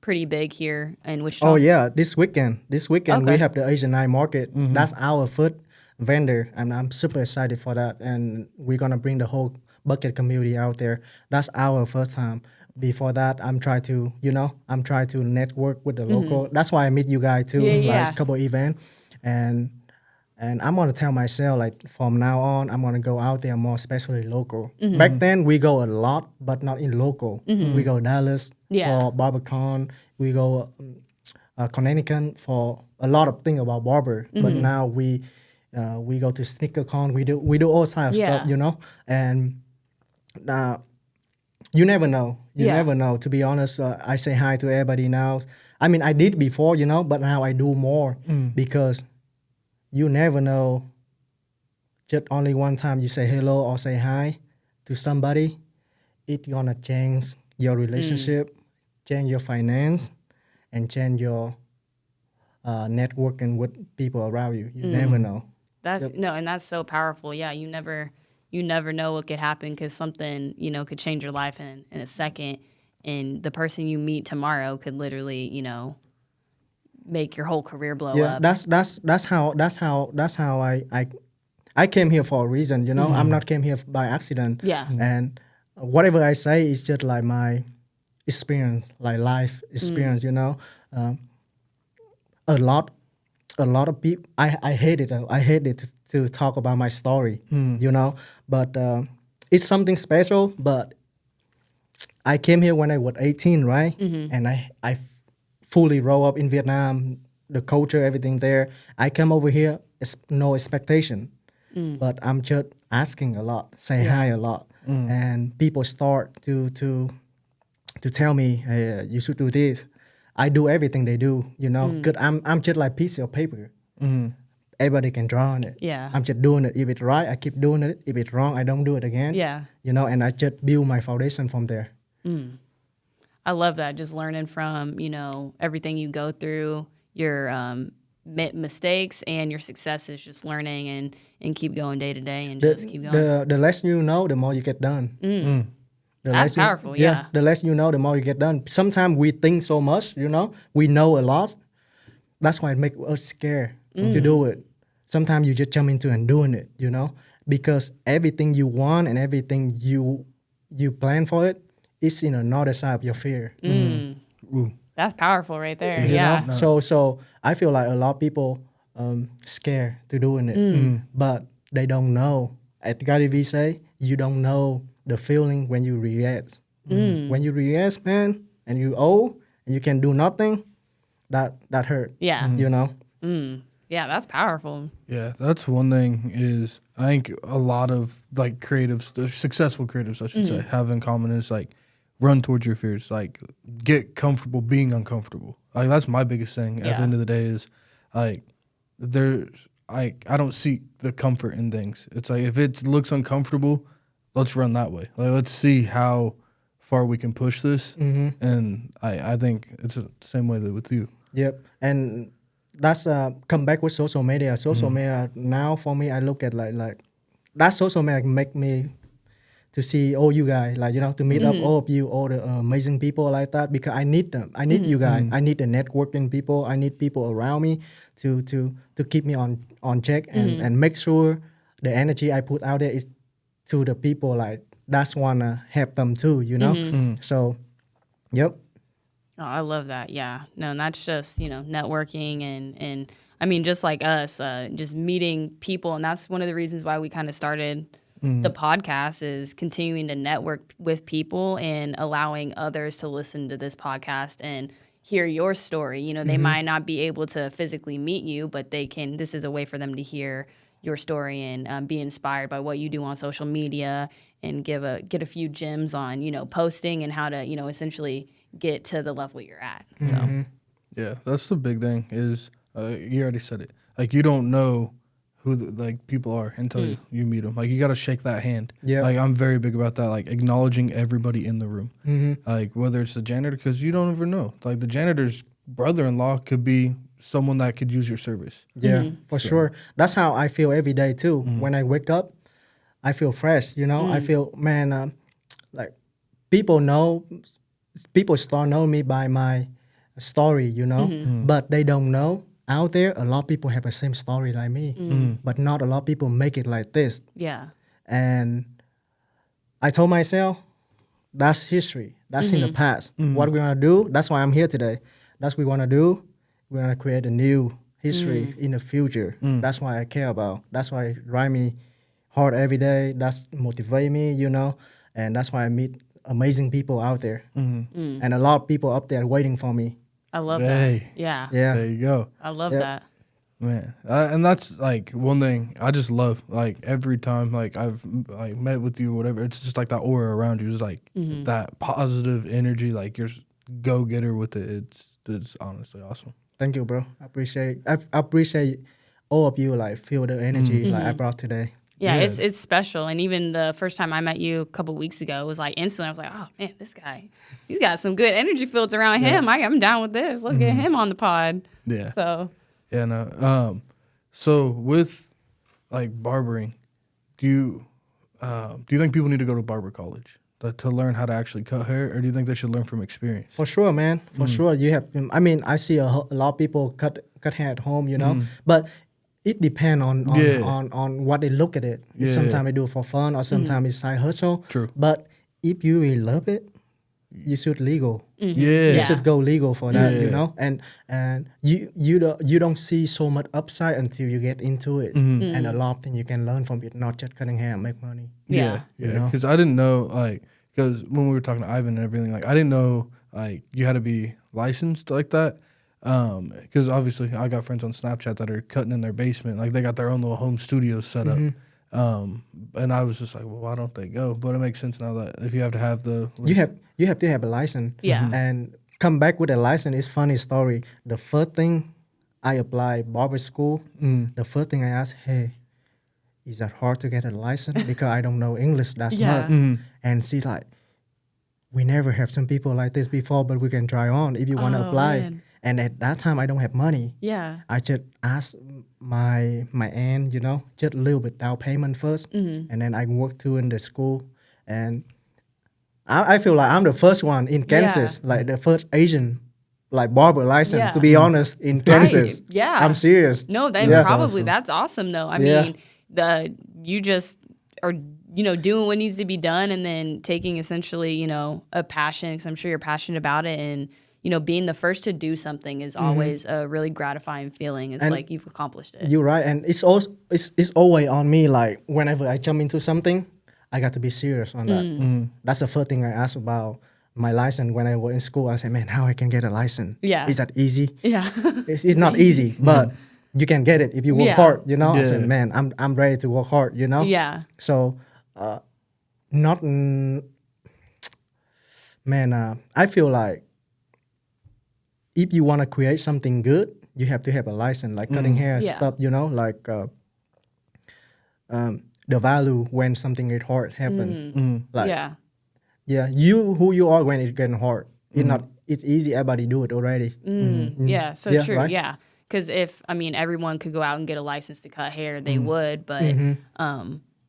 pretty big here in Wichita? Oh yeah, this weekend Okay. we have the Asian night market. That's our first vendor, and I'm super excited for that. And we're gonna bring the whole Bucket community out there. That's our first time. Before that, I'm trying to network with the local. That's why I meet you guys too. Yeah, like yeah. a couple events, and And I'm gonna tell myself like from now on, I'm gonna go out there more, especially local. Back then we go a lot, but not in local. We go Dallas Yeah. for BarberCon. We go Connecticut for a lot of things about barber. But now we go to SneakerCon. We do all type of stuff, Yeah. you know. And you never know. You Yeah. never know. To be honest, I say hi to everybody now. I mean, I did before, you know, but now I do more because you never know. Just only one time you say hello or say hi to somebody, it's gonna change your relationship, change your finance, and change your networking with people around you. You never know. That's no, and that's so powerful. Yeah, you never know what could happen because something could change your life in a second, and the person you meet tomorrow could literally make your whole career blow Yeah, up. that's how I came here for a reason. You know, I'm not came here by accident. Yeah. And whatever I say is just like my experience, like life experience. You know, a lot of people. I hate it. I hate it to talk about my story. You know, but it's something special. But I came here when I was 18, right? And I fully grow up in Vietnam, the culture, everything there. I come over here, no expectation, but I'm just asking a lot, say hi a lot, and people start to tell me, hey, you should do this. I do everything they do, you know, because I'm just like piece of paper. Everybody can draw on it. Yeah. I'm just doing it. If it's right, I keep doing it. If it's wrong, I don't do it again. Yeah. You know, and I just build my foundation from there. I love that. Just learning from everything you go through, your mistakes and your successes. Just learning and keep going day to day and just keep going. The less you know, the more you get done. The That's less powerful, yeah. The less you know, the more you get done. Sometimes we think so much, you know, we know a lot. That's why it makes us scared to do it. Sometimes you just jump into and doing it, you know, because everything you want and everything you plan for it is in another side of your fear. That's powerful right there. You Yeah. know? So I feel like a lot of people scared to doing it, but they don't know. At Gary Vee say, you don't know the feeling when you react. When you react, man, and you owe and you can do nothing, that hurt. Yeah. You know. Yeah, that's powerful. Yeah, that's one thing is I think a lot of like creatives, the successful creatives, I should say, have in common is like run towards your fears, like get comfortable being uncomfortable. Like that's my biggest thing at the end of the day is like there's I don't seek the comfort in things. It's like if it looks uncomfortable, let's run that way. Like let's see how far we can push this. And I think it's the same way that with you. Yep. And that's come back with social media. Social media now for me, I look at like that social media make me to see all you guys, like, you know, to meet up all of you, all the amazing people like that, because I need them. I need you guys. I need the networking people. I need people around me to keep me on check and make sure the energy I put out there is to the people like that's wanna help them too, you know? So, yep. Oh, I love that. Yeah. No, and that's just, networking and I mean, just like us, just meeting people. And that's one of the reasons why we kind of started the podcast is continuing to network with people and allowing others to listen to this podcast and hear your story. You know, they might not be able to physically meet you, but this is a way for them to hear your story and be inspired by what you do on social media and get a few gems on, posting and how to, essentially get to the level you're at. So Yeah, that's the big thing is you already said it. Like you don't know who like people are until you meet them. Like you got to shake that hand. Yeah. Like I'm very big about that. Like acknowledging everybody in the room. Like whether it's the janitor, because you don't ever know. Like the janitor's brother-in-law could be someone that could use your service. Yeah, for sure. That's how I feel every day too. When I wake up, I feel fresh. You know, I feel like people start knowing me by my story. You know, but they don't know out there. A lot of people have the same story like me, but not a lot of people make it like this. yeah. And I told myself, that's history. That's in the past. What we're gonna do? That's why I'm here today. That's what we wanna do. We're gonna create a new history in the future. That's why I care about. That's why it drive me hard every day. That's motivate me, you know, and that's why I meet amazing people out there, and a lot of people up there waiting for me. I love Hey. that. Yeah. Yeah, There you go. I love Yep. that. Man, and that's like one thing I just love. Like every time, like I've like met with you, or whatever, it's just like that aura around you. It's like that positive energy. Like you're go getter with it. It's honestly awesome. thank you, bro. I appreciate all of you. Like feel the energy like I brought today. Yeah, Yeah. it's special. And even the first time I met you a couple weeks ago, it was like instantly I was like, oh man, this guy, he's got some good energy fields around him. I'm down with this. Let's get him on the pod. Yeah. So Yeah. No. So with like barbering, do you think people need to go to barber college to learn how to actually cut hair, or do you think they should learn from experience? For sure, man. For sure, you have. I mean, I see a lot of people cut hair at home, you know, but it depends on what they look at it. Yeah. Sometimes they do it for fun, or sometimes it's side hustle. True. But if you really love it, you should legal. Yeah. You Yeah. should go legal for that, Yeah. you know. And you don't see so much upside until you get into it. And a lot of things you can learn from it, not just cutting hair and make money. yeah. You Yeah, know? because I didn't know, like, because when we were talking to Ivan and everything, like, I didn't know, like, you had to be licensed like that. Because obviously, I got friends on Snapchat that are cutting in their basement, like, they got their own little home studios set up. And I was just like, well, why don't they go? But it makes sense now that if you have to have the, You have to have a license. Yeah. And come back with a license is funny story. The first thing I applied barber school, the first thing I asked, hey, is that hard to get a license? Because I don't know English that Yeah. much. And she's like, we never have some people like this before, but we can try on if you want to Oh, apply. man. And at that time, I don't have money. Yeah. I just asked my aunt, you know, just a little bit down payment first, and then I worked too in the school, and I feel like I'm the first one in Kansas, like the first Asian, like barber license. Yeah. To be honest, in Kansas, Yeah. I'm serious. No, then Yeah. probably that's awesome though. I Yeah. mean, you just are doing what needs to be done, and then taking essentially a passion, because I'm sure you're passionate about it, and being the first to do something is always a really gratifying feeling. It's And like you've accomplished it. You're right, and it's also it's always on me. Like whenever I jump into something, I got to be serious on that. That's the first thing I asked about my license when I was in school. I said, man, how I can get a license? Yeah. Is that easy? Yeah. It's not easy, but you can get it if you work Yeah. hard. You know, I Yeah. said, man, I'm ready to work hard. You know. Yeah. So, I feel like if you want to create something good, you have to have a license, like cutting hair and Yeah. stuff. You know, like the value when something get hard happen. Like Yeah. who you are when it getting hard. It's easy. Everybody do it already. Yeah, so Yeah, true. right? Yeah, because if everyone could go out and get a license to cut hair, they would. But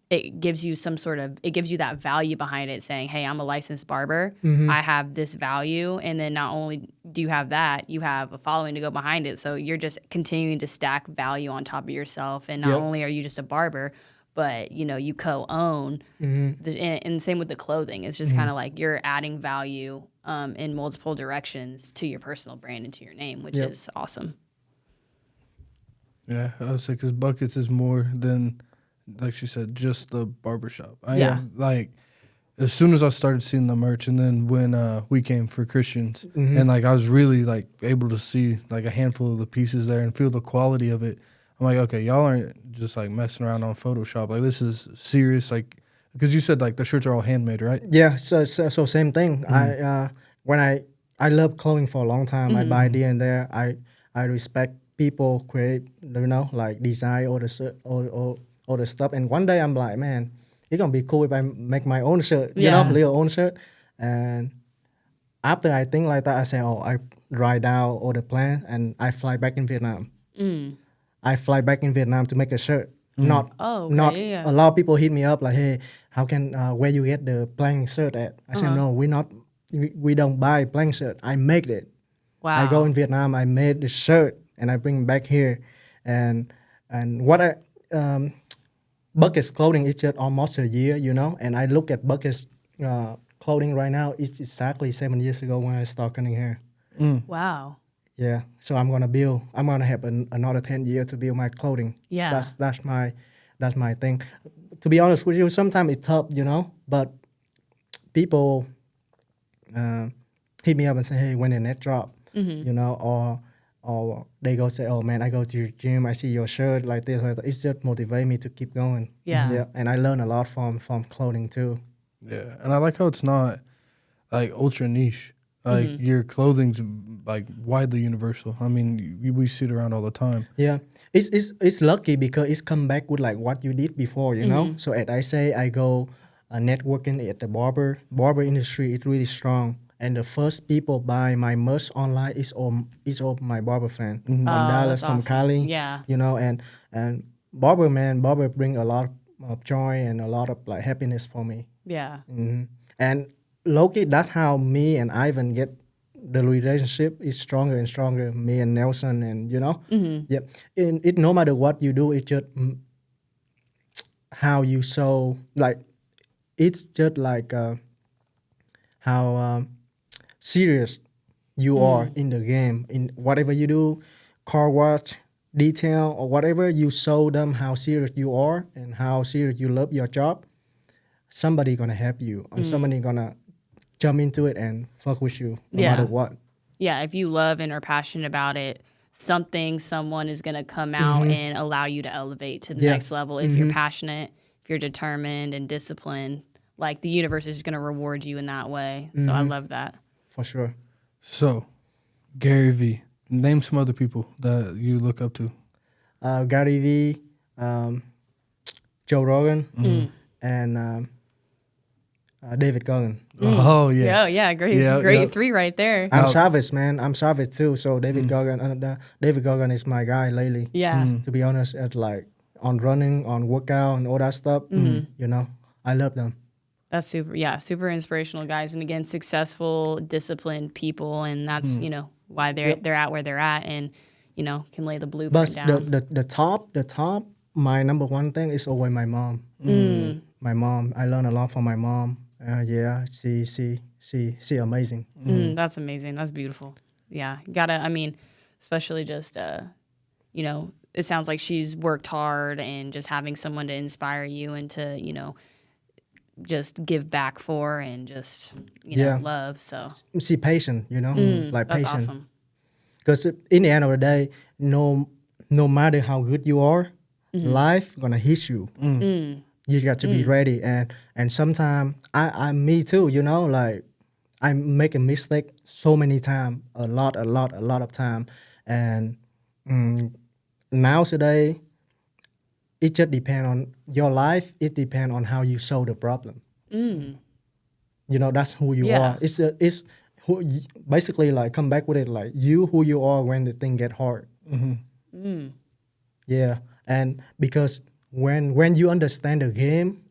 it gives you that value behind it, saying, "Hey, I'm a licensed barber. I have this value." And then not only do you have that, you have a following to go behind it. So you're just continuing to stack value on top of yourself. And not Yep. only are you just a barber, but you co-own. And same with the clothing. It's just kind of like you're adding value in multiple directions to your personal brand and to your name, which Yep. is awesome. Yeah, I would say because Buckets is more than, like she said, just the barbershop. Yeah. Like, as soon as I started seeing the merch, and then when we came for Christians, and like I was really like able to see like a handful of the pieces there and feel the quality of it. I'm like, okay, y'all aren't just like messing around on Photoshop. Like this is serious. Like, because you said like the shirts are all handmade, right? Yeah, so same thing. I love clothing for a long time. I buy here and there. I respect people create, like design all the shirt, all the stuff. And one day I'm like, man, it's gonna be cool if I make my own shirt, little own shirt. And after I think like that, I say, I write down all the plan and I fly back in Vietnam. I fly back in Vietnam to make a shirt. Not yeah. a lot of people hit me up like, hey, how can where you get the plain shirt at? I said, no, we don't buy plain shirt. I make it. Wow. I go in Vietnam, I made the shirt and I bring it back here. And what Bucket's clothing is just almost a year, and I look at Bucket's clothing right now, it's exactly 7 years ago when I started cutting hair. Wow. Yeah, so I'm gonna build. I'm gonna have another 10 years to build my clothing. Yeah. That's my thing. To be honest with you, sometimes it's tough, But people hit me up and say, "Hey, when the net drop?" Or they go say, "Oh man, I go to your gym. I see your shirt like this." Like that. It's just motivate me to keep going. Yeah. Yeah, and I learn a lot from clothing too. Yeah, and I like how it's not like ultra niche. Like your clothing's like widely universal. I mean, we see it around all the time. Yeah, it's lucky because it's come back with like what you did before, So as I say, I go networking at the barber industry. It's really strong, and the first people buy my merch online is all my barber friend from Oh, Dallas, that's from awesome. Cali. Yeah. And barber bring a lot of joy and a lot of like happiness for me. Yeah. And Loki, that's how me and Ivan get the relationship is stronger and stronger. Me and Nelson, and yep. It no matter what you do, it's just how you show. Like it's just like how serious you are in the game. In whatever you do, car wash, detail, or whatever, you show them how serious you are and how serious you love your job. Somebody gonna help you, and somebody gonna jump into it and fuck with you no Yeah. matter what. Yeah, if you love and are passionate about it, someone is going to come out and allow you to elevate to the Yeah. next level. If you're passionate, if you're determined and disciplined, like the universe is going to reward you in that way. So I love that. For sure. So, Gary V, name some other people that you look up to. Gary V, Joe Rogan, and David Goggin. Oh yeah, Yeah, great, Yeah, great yeah. 3 right there. I'm savage, man. I'm savage too. So David Goggin, David Goggin is my guy lately. Yeah. To be honest, at like on running, on workout, and all that stuff. I love them. That's super inspirational guys. And again, successful, disciplined people. And that's, why they're at where they're at and, can lay the blueprint But down. the top, my number one thing is always my mom. My mom, I learn a lot from my mom. Yeah, she amazing. That's amazing. That's beautiful. Yeah. Especially just, it sounds like she's worked hard and just having someone to inspire you and to, just give back for and just, Yeah. love. So She patient, like that's patient. awesome. Because in the end of the day, no matter how good you are, life gonna hit you. You got to be ready, and sometimes me too. Like I make a mistake so many times, a lot of time, and nowadays it just depends on your life. It depends on how you solve the problem. That's who you Yeah. are. It's basically like come back with it like who you are when the thing get hard. Yeah, and because when you understand the game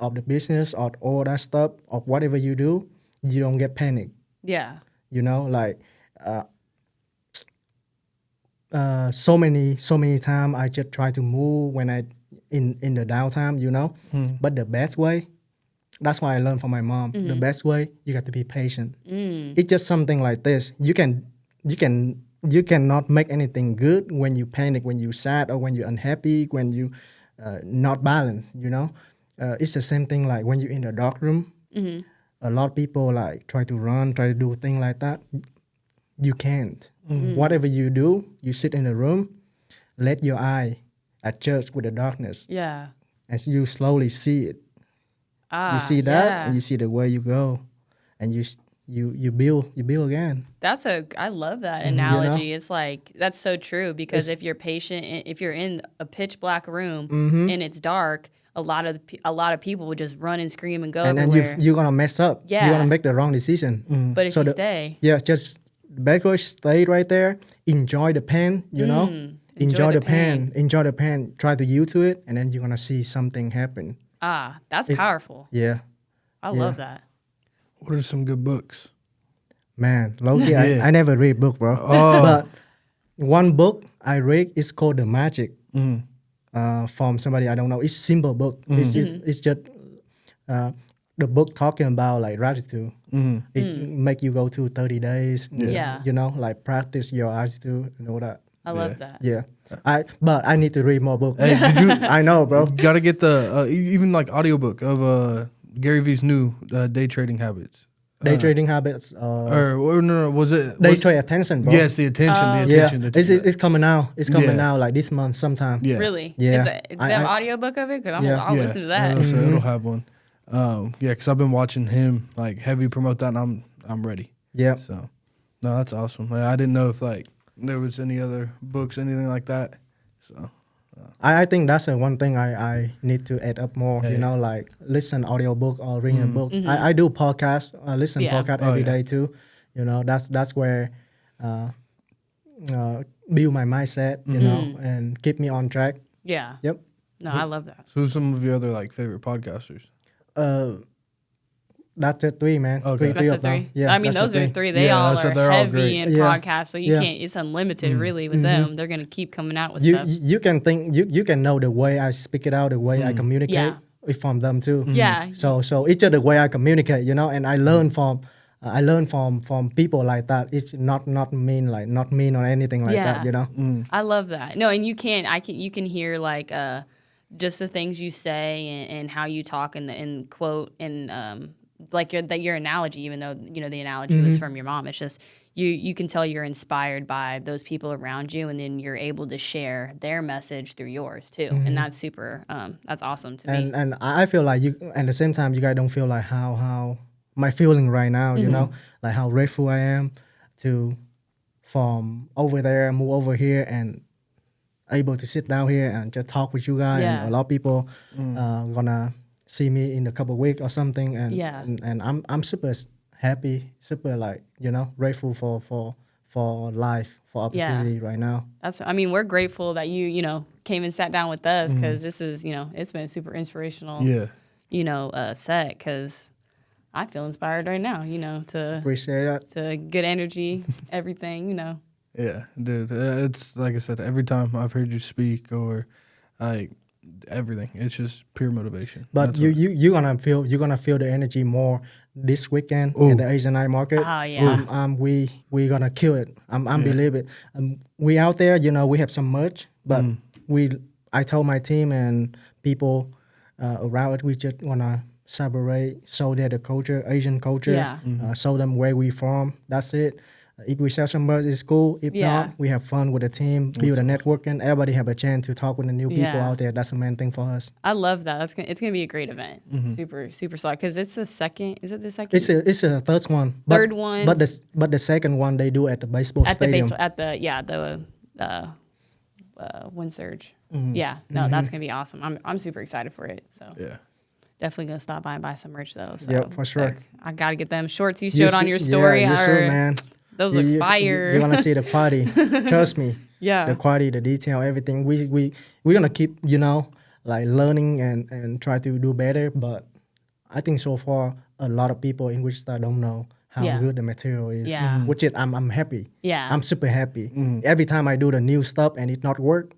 of the business or all that stuff of whatever you do, you don't get panic. Yeah. Like so many times I just try to move when I in the downtime, But the best way, that's why I learned from my mom. The best way, you got to be patient. It's just something like this. You cannot make anything good when you panic, when you sad, or when you're unhappy, when you not balanced. It's the same thing like when you're in the dark room. A lot of people like try to do things like that. You can't. Whatever you do, you sit in the room, let your eye adjust with the darkness, Yeah. and you slowly see it. You see that, and you see the way you go, and you build again. I love that analogy. It's like, that's so true because if you're patient, if you're in a pitch black room and it's dark, a lot of people would just run and scream and go And then everywhere. you're gonna mess up. Yeah. You're gonna make the wrong decision. But if So you the- stay, Yeah, just backwards, stay right there. Enjoy the pain, Enjoy the pain. Enjoy the pain. Try to yield to it, and then you're gonna see something happen. that's powerful. Yeah, I love that. What are some good books? man. Loki, Yeah. I never read book, bro. But one book I read is called The Magic. From somebody I don't know. It's simple book. It's just the book talking about like gratitude. It make you go to 30 days. Yeah. You know, like practice your attitude and all that. I love that. Yeah. But I need to read more books. Hey, did you? I know, bro. Got to get the even like audiobook of Gary Vee's new day trading habits. Day trading habits. Or no, was it? Day was, trade attention, bro. Yes, the attention, the Yeah, attention. it's coming out. It's coming Yeah. out like this month sometime. Yeah. Really? Yeah. Do they have audiobook of it? Because Yeah. I'll listen to that. So it'll have one. Yeah, because I've been watching him like heavy promote that, and I'm ready. Yeah. So, no, that's awesome. I didn't know if like there was any other books, anything like that. So, I think that's the one thing I need to add up more. You know, like listen audiobook or reading a book. I do podcast. I listen podcast every day too. You know, that's where build my mindset. You know, and keep me on track. Yeah. Yep. No, I love that. so who's some of your other like favorite podcasters? That's the three, man. Okay. That's the of them. three. Yeah, I mean, that's the those are three. They Yeah, all so are they're all heavy great. in Yeah. podcasts, so you can't. It's unlimited, really, with them. They're gonna keep coming out with stuff. You can think you can know the way I speak it out, the way I communicate Yeah. from them too. Yeah. So each of the way I communicate, you know, and I learn from people like that. It's not mean or anything like that, you know. I love that. No, and you can hear like just the things you say and how you talk and quote and like your analogy, even though you know the analogy was from your mom. It's just you can tell you're inspired by those people around you, and then you're able to share their message through yours too, and that's super. That's awesome to me. And I feel like you at the same time you guys don't feel like how my feeling right now, you know, like how grateful I am to from over there move over here and able to sit down here and just talk with you guys. Yeah. And a lot of people gonna see me in a couple of weeks or something, and Yeah. and I'm super happy, super like, you know, grateful for life, for opportunity right now. I mean, we're grateful that you know came and sat down with us because this is it's been a super inspirational set because I feel inspired right now to Appreciate it. to good energy, everything Yeah, dude. It's like I said, every time I've heard you speak or like everything, it's just pure motivation. But That's you're gonna feel the energy more this weekend Ooh. in the Asian night market. Oh, yeah. We gonna kill it. Believe it. We out there, you know, we have some merch, but I told my team and people around it, we just wanna celebrate, show them the culture, Asian culture, Yeah. show them where we from. That's it. If we sell some merch, it's cool. If Yeah. not, we have fun with the team, build a networking. Everybody have a chance to talk with the new people Yeah. out there. That's the main thing for us. I love that. It's gonna be a great event. Super solid because it's the second. Is it the second? It's a third one. Third one. But the second one they do at the baseball at the stadium. baseball at the wind surge. Yeah, no, that's gonna be awesome. I'm super excited for it. So yeah. definitely gonna stop by and buy some merch though. So Yep, for sure. like, I gotta get them shorts you showed on your story. Yeah, you should, are- man. Those look fire. You're gonna see the quality. Trust me. Yeah. The quality, the detail, everything. We're gonna keep, you know, like learning and try to do better. But I think so far a lot of people in Wichita don't know how Yeah. good the material is. Yeah. Which is I'm happy. Yeah. I'm super happy. Every time I do the new stuff and it not work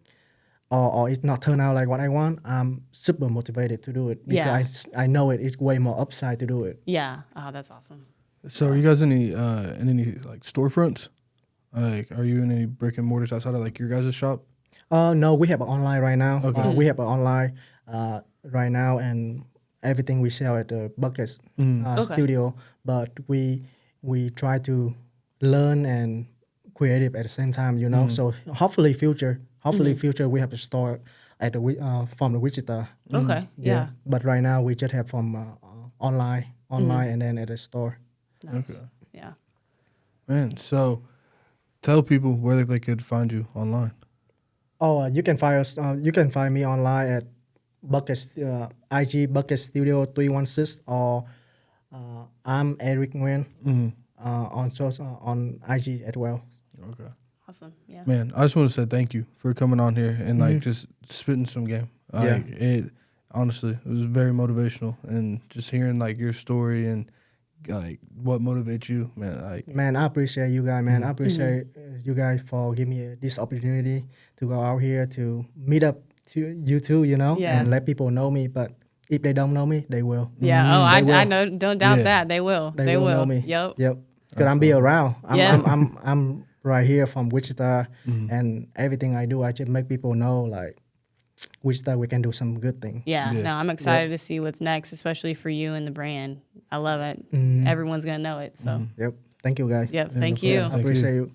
or it not turn out like what I want, I'm super motivated to do it because I know it's way more upside to do it. Yeah. Oh, that's awesome. So are you guys in any like storefronts? Like, are you in any brick and mortars outside of like your guys' shop? No, we have an online right now. Okay. We have an online right now, and everything we sell at the Buckets Okay. studio. But we try to learn and creative at the same time, you know. So hopefully future we have a store at the from the Wichita. Okay. Yeah. But right now we just have from online, and then at the store. Nice. Okay. Yeah. Man, so tell people where they could find you online. Oh, you can find us. You can find me online at Buckets IG Bucket Studio 316, or I'm Eric Nguyen on IG as well. Okay. Awesome. Yeah. Man, I just want to say thank you for coming on here and like just spitting some game. Like, it honestly, it was very motivational, and just hearing like your story and like what motivates you, man. Like, Man, I appreciate you guys, man. I appreciate you guys for giving me this opportunity to go out here to meet up to you too, you know, Yeah. and let people know me. But if they don't know me, they will. Yeah. Oh, I know. Don't doubt Yeah. that. They will. They will know me. Yep. Yep. Because I'm be around. Yeah. I'm right here from Wichita, and everything I do, I just make people know like Wichita, we can do some good thing. Yeah. Yeah. No, I'm excited to see what's next, especially for you and the brand. I love it. Everyone's gonna know it. So. Yep. Thank you, guys. Yep. no Thank problem. you. I Thank you. appreciate you.